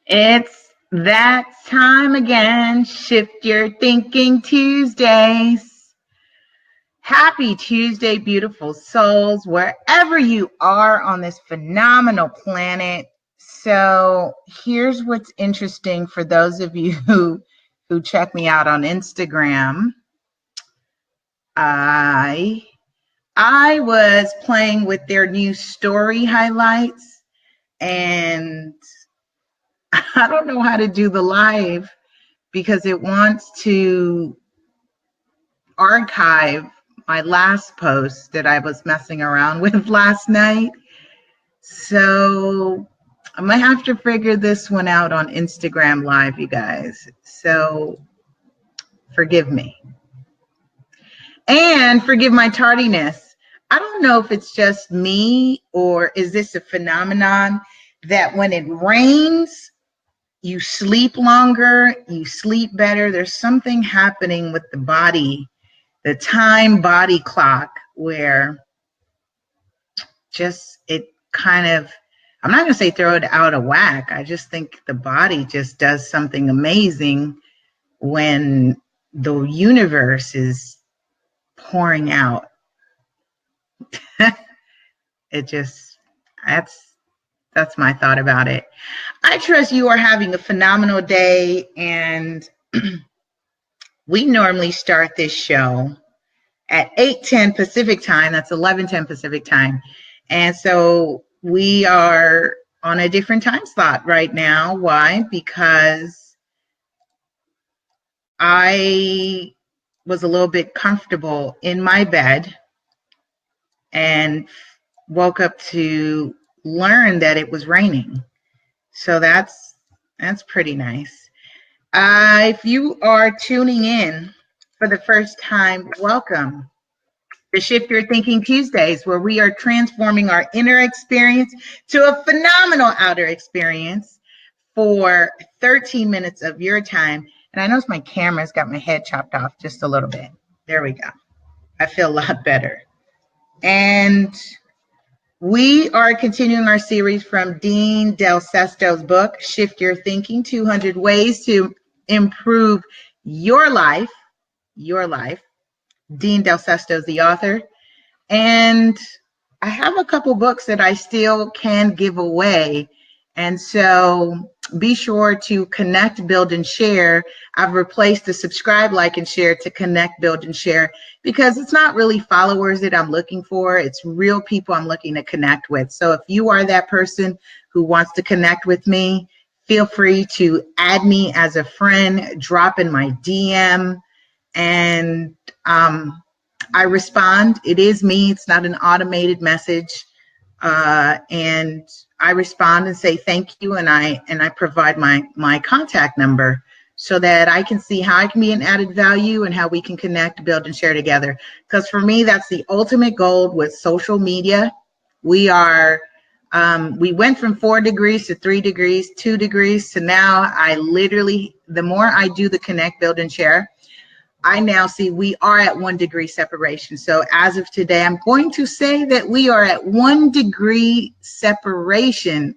It's that time again. Shift your thinking Tuesdays. Happy Tuesday, beautiful souls, wherever you are on this phenomenal planet. So here's what's interesting for those of you who check me out on Instagram. I was playing with their new story highlights, and I don't know how to do the live because it wants to archive my last post that I was messing around with last night. So I might have to figure this one out on Instagram Live, you guys. So forgive me. And forgive my tardiness. I don't know if it's just me or is this a phenomenon that when it rains, you sleep longer, you sleep better. There's something happening with the body, the time body clock, where just it kind of, I'm not going to say throw it out of whack. I just think the body just does something amazing when the universe is pouring out. It just, that's my thought about it. I trust you are having a phenomenal day, and we normally start this show at 8:10 Pacific time. That's 11:10 Pacific time. And so we are on a different time slot right now. Why? Because I was a little bit comfortable in my bed and woke up to learn that it was raining. So that's pretty nice. If you are tuning in for the first time, welcome to Shift Your Thinking Tuesdays, where we are transforming our inner experience to a phenomenal outer experience for 13 minutes of your time. And I notice my camera's got my head chopped off just a little bit. There we go. I feel a lot better. And we are continuing our series from Dean Del Sesto's book, Shift Your Thinking, 200 Ways to Improve Your Life. Dean Del Sesto is the author. And I have a couple books that I still can give away. And so be sure to connect, build, and share. I've replaced the subscribe, like, and share to connect, build, and share, because it's not really followers that I'm looking for. It's real people I'm looking to connect with. So if you are that person who wants to connect with me, feel free to add me as a friend, drop in my DM, and I respond. It is me. It's not an automated message. And I respond and say thank you, and I provide my contact number so that I can see how I can be an added value and how we can connect, build, and share together. Because for me, that's the ultimate goal with social media. We went from 4 degrees to 3 degrees, 2 degrees to now the more I do the connect, build, and share, I now see we are at 1 degree separation. So as of today, I'm going to say that we are at 1 degree separation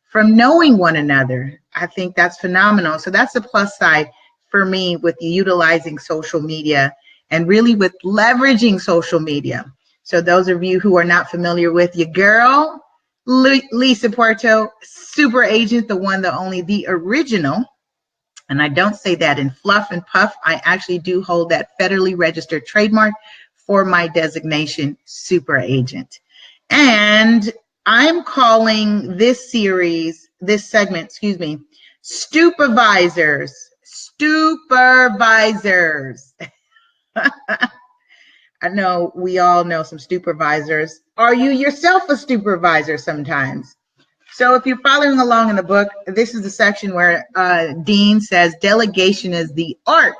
from knowing one another. I think that's phenomenal. So that's the plus side for me with utilizing social media and really with leveraging social media. So those of you who are not familiar with your girl, Lisa Porto, super agent, the one, the only, the original. And I don't say that in fluff and puff. I actually do hold that federally registered trademark for my designation, super agent. And I'm calling this segment, STUpervisors. STUpervisors. I know we all know some STUpervisors. Are you yourself a STUpervisor sometimes? So if you're following along in the book, this is the section where Dean says delegation is the art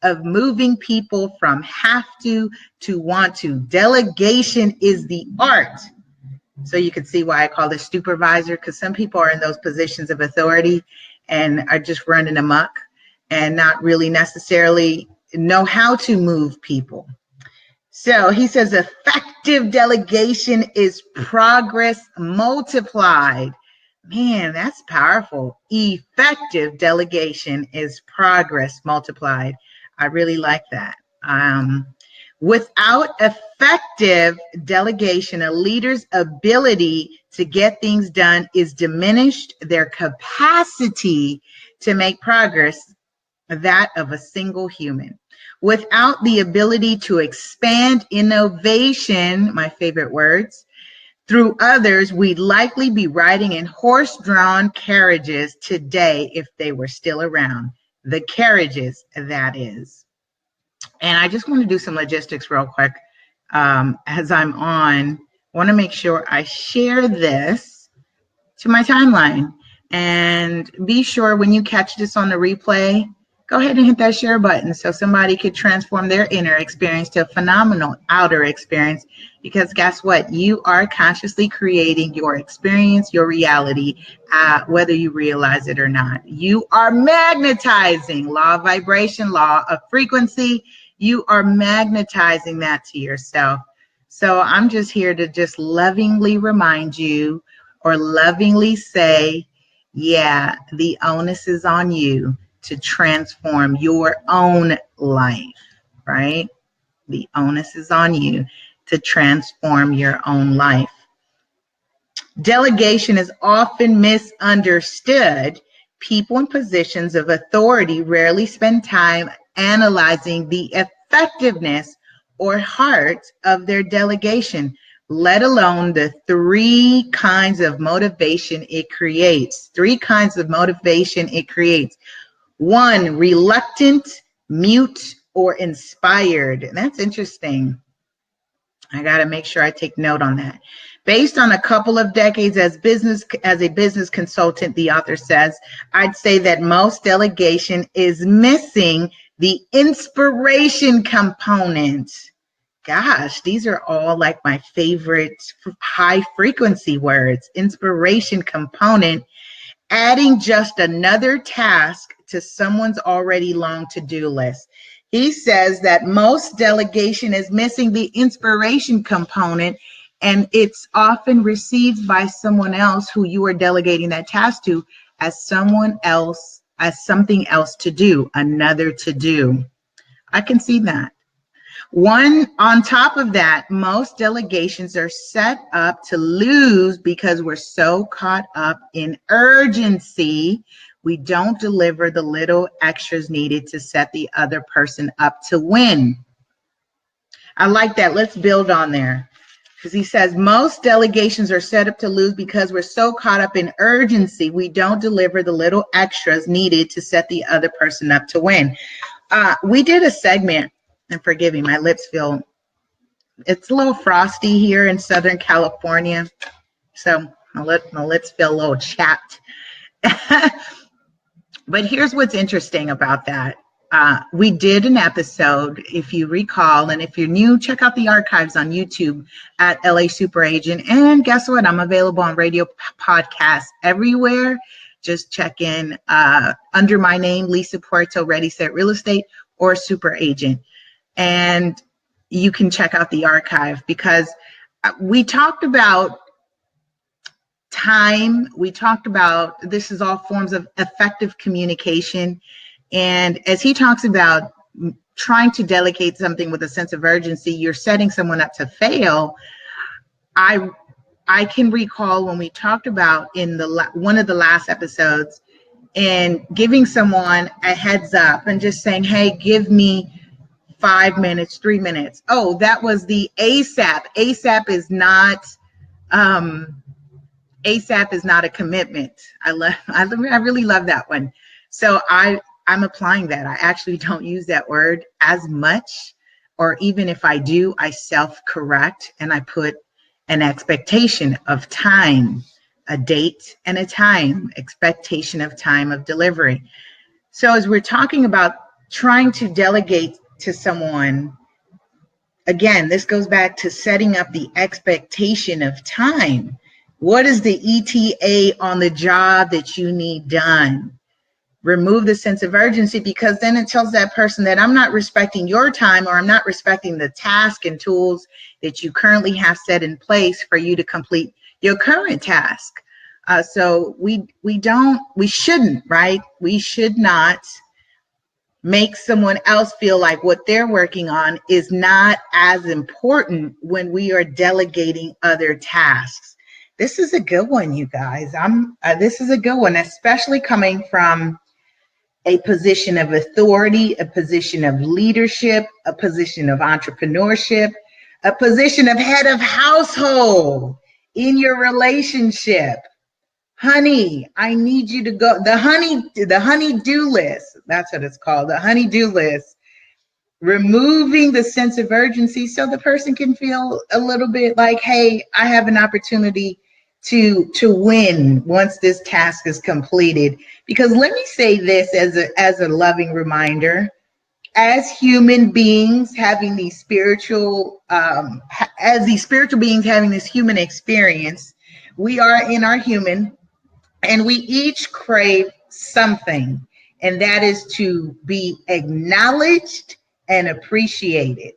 of moving people from have to want to. Delegation is the art. So you can see why I call this STUpervisor, because some people are in those positions of authority and are just running amok and not really necessarily know how to move people. So he says effective delegation is progress multiplied. Man, that's powerful. Effective delegation is progress multiplied. I really like that. Without effective delegation, a leader's ability to get things done is diminished. Their capacity to make progress, that of a single human. Without the ability to expand innovation, my favorite words, through others, we'd likely be riding in horse-drawn carriages today if they were still around. The carriages, that is. And I just want to do some logistics real quick as I'm on. I want to make sure I share this to my timeline. And be sure when you catch this on the replay, go ahead and hit that share button so somebody could transform their inner experience to a phenomenal outer experience. Because guess what? You are consciously creating your experience, your reality, whether you realize it or not. You are magnetizing, law of vibration, law of frequency. You are magnetizing that to yourself. So I'm just here to just lovingly remind you, or lovingly say, yeah, the onus is on you to transform your own life, right? The onus is on you to transform your own life. Delegation is often misunderstood. People in positions of authority rarely spend time analyzing the effectiveness or heart of their delegation, let alone the three kinds of motivation it creates. Three kinds of motivation it creates. One, reluctant, mute, or inspired. And that's interesting. I got to make sure I take note on that. Based on a couple of decades as a business consultant, the author says, I'd say that most delegation is missing the inspiration component. Gosh, these are all like my favorite high frequency words. Inspiration component, adding just another task to someone's already long to-do list. He says that most delegation is missing the inspiration component, and it's often received by someone else who you are delegating that task to as someone else, as something else to do, another to do. I can see that. One, on top of that, most delegations are set up to lose because we're so caught up in urgency. We don't deliver the little extras needed to set the other person up to win. I like that. Let's build on there. Because he says most delegations are set up to lose because we're so caught up in urgency. We don't deliver the little extras needed to set the other person up to win. We did a segment, and forgive me, my lips feel, it's a little frosty here in Southern California. So my lips feel a little chapped. But here's what's interesting about that. We did an episode, if you recall, and if you're new, check out the archives on YouTube at LA Super Agent. And guess what? I'm available on radio podcasts everywhere. Just check in under my name, Lisa Puerto, Ready, Set, Real Estate, or Super Agent. And you can check out the archive because we talked about time. We talked about this is all forms of effective communication. And as he talks about trying to delegate something with a sense of urgency, you're setting someone up to fail. I can recall when we talked about in one of the last episodes and giving someone a heads up and just saying, hey, give me 5 minutes, 3 minutes. Oh, that was the ASAP. ASAP is not a commitment. I really love that one. So I'm applying that. I actually don't use that word as much, or even if I do, I self-correct and I put an expectation of time, a date and a time, expectation of time of delivery. So as we're talking about trying to delegate to someone, again, this goes back to setting up the expectation of time. What is the ETA on the job that you need done? Remove the sense of urgency, because then it tells that person that I'm not respecting your time, or I'm not respecting the task and tools that you currently have set in place for you to complete your current task. So we shouldn't, right? We should not make someone else feel like what they're working on is not as important when we are delegating other tasks. This is a good one, you guys. This is a good one, especially coming from a position of authority, a position of leadership, a position of entrepreneurship, a position of head of household in your relationship. Honey, I need you to go. The honey-do list. That's what it's called. The honey-do list. Removing the sense of urgency so the person can feel a little bit like, hey, I have an opportunity to win once this task is completed. Because let me say this as a loving reminder, as human beings having these spiritual beings having this human experience, we are in our human, and we each crave something, and that is to be acknowledged and appreciated.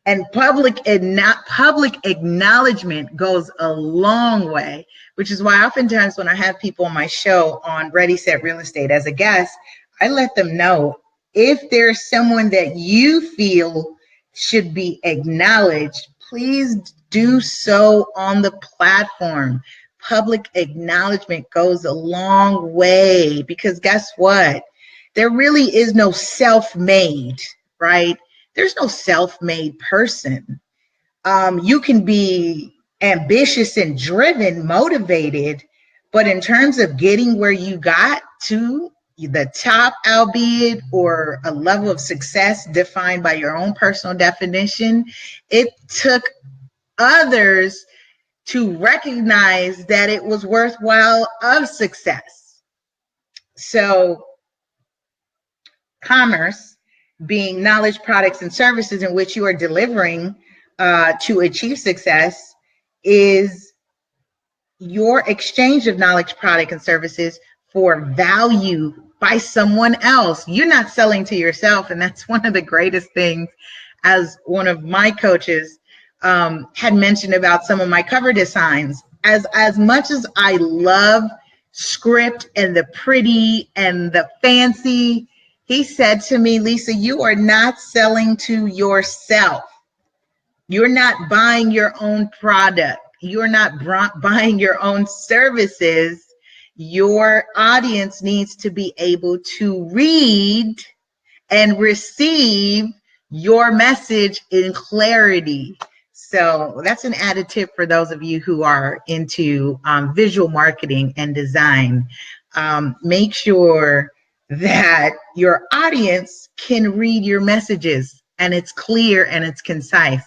And public acknowledgement goes a long way, which is why oftentimes when I have people on my show on Ready, Set, Real Estate as a guest, I let them know if there's someone that you feel should be acknowledged, please do so on the platform. Public acknowledgement goes a long way, because guess what? There really is no self-made, right? There's no self-made person. You can be ambitious and driven, motivated, but in terms of getting where you got to the top, albeit, or a level of success defined by your own personal definition, it took others to recognize that it was worthwhile of success. So commerce being knowledge, products, and services in which you are delivering to achieve success is your exchange of knowledge, product, and services for value by someone else. You're not selling to yourself. And that's one of the greatest things, as one of my coaches had mentioned about some of my cover designs. As much as I love script and the pretty and the fancy, he said to me, Lisa, you are not selling to yourself. You're not buying your own product. You're not buying your own services. Your audience needs to be able to read and receive your message in clarity. So that's an added tip for those of you who are into visual marketing and design. Make sure that your audience can read your messages and it's clear and it's concise.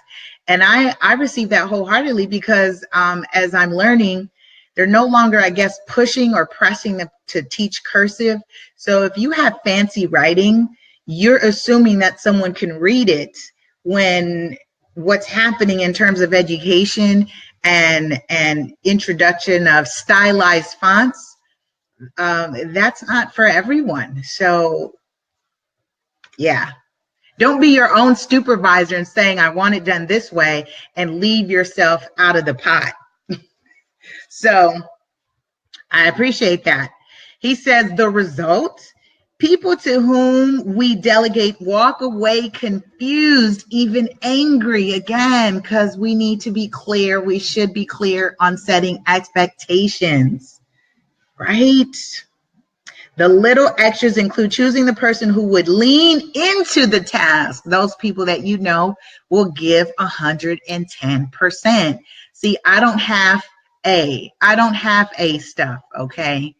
And I receive that wholeheartedly, because as I'm learning, they're no longer, I guess, pushing or pressing them to teach cursive. So if you have fancy writing, you're assuming that someone can read it, when what's happening in terms of education and introduction of stylized fonts, that's not for everyone. So yeah, don't be your own STUpervisor and saying, I want it done this way, and leave yourself out of the pot. So I appreciate that. He says the result, people to whom we delegate walk away confused, even angry, again, because we need to be clear. We should be clear on setting expectations, right? The little extras include choosing the person who would lean into the task. Those people that you know will give 110%. See, I don't have A stuff, okay?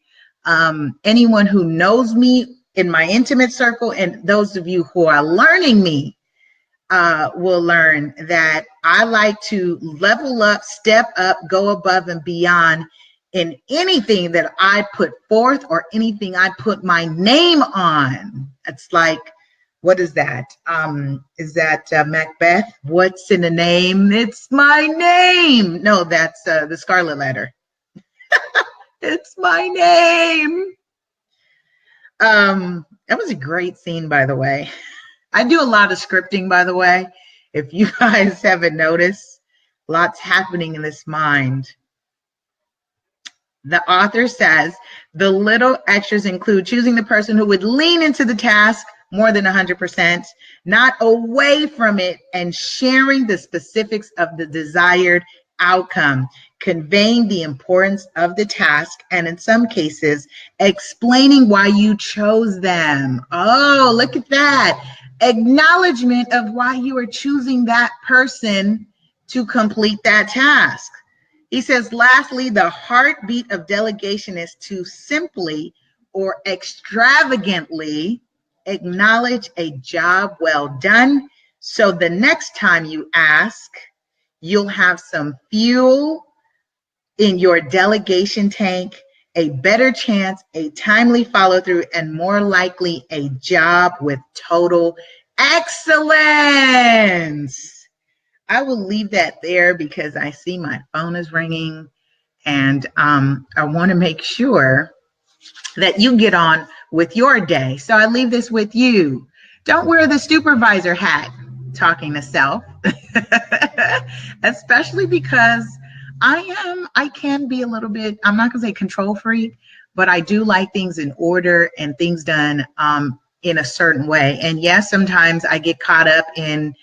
Anyone who knows me in my intimate circle, and those of you who are learning me, will learn that I like to level up, step up, go above and beyond in anything that I put forth or anything I put my name on. It's like, what is that? Is that Macbeth? What's in the name? It's my name. No, that's the Scarlet Letter. It's my name. That was a great scene, by the way. I do a lot of scripting, by the way. If you guys haven't noticed, lots happening in this mind. The author says the little extras include choosing the person who would lean into the task more than 100%, not away from it, and sharing the specifics of the desired outcome, conveying the importance of the task, and in some cases, explaining why you chose them. Oh, look at that. Acknowledgement of why you are choosing that person to complete that task. He says, lastly, the heartbeat of delegation is to simply or extravagantly acknowledge a job well done. So the next time you ask, you'll have some fuel in your delegation tank, a better chance, a timely follow through, and more likely a job with total excellence. I will leave that there because I see my phone is ringing, and I want to make sure that you get on with your day. So I leave this with you. Don't wear the supervisor hat, talking to self, especially because I can be a little bit, I'm not going to say control freak, but I do like things in order and things done in a certain way. And yes, sometimes I get caught up in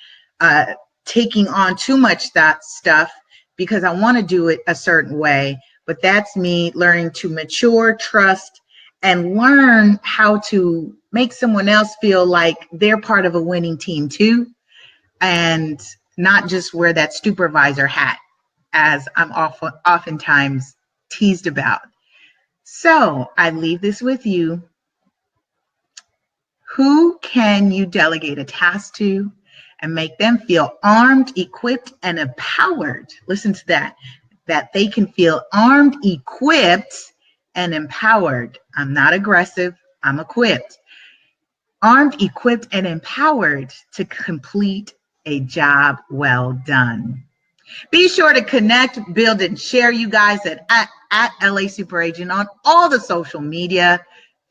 taking on too much that stuff because I want to do it a certain way. But that's me learning to mature, trust, and learn how to make someone else feel like they're part of a winning team too, and not just wear that supervisor hat, as I'm oftentimes teased about. So I leave this with you. Who can you delegate a task to and make them feel armed, equipped, and empowered? Listen to that they can feel armed, equipped, and empowered. I'm not aggressive, I'm equipped. Armed, equipped, and empowered to complete a job well done. Be sure to connect, build, and share, you guys, at lasuperagent on all the social media,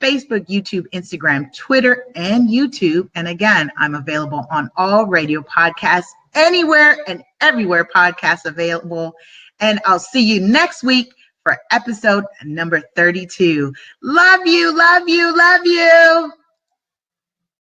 Facebook, YouTube, Instagram, Twitter, and YouTube. And again, I'm available on all radio podcasts, anywhere and everywhere podcasts available. And I'll see you next week for episode number 32. Love you, love you, love you.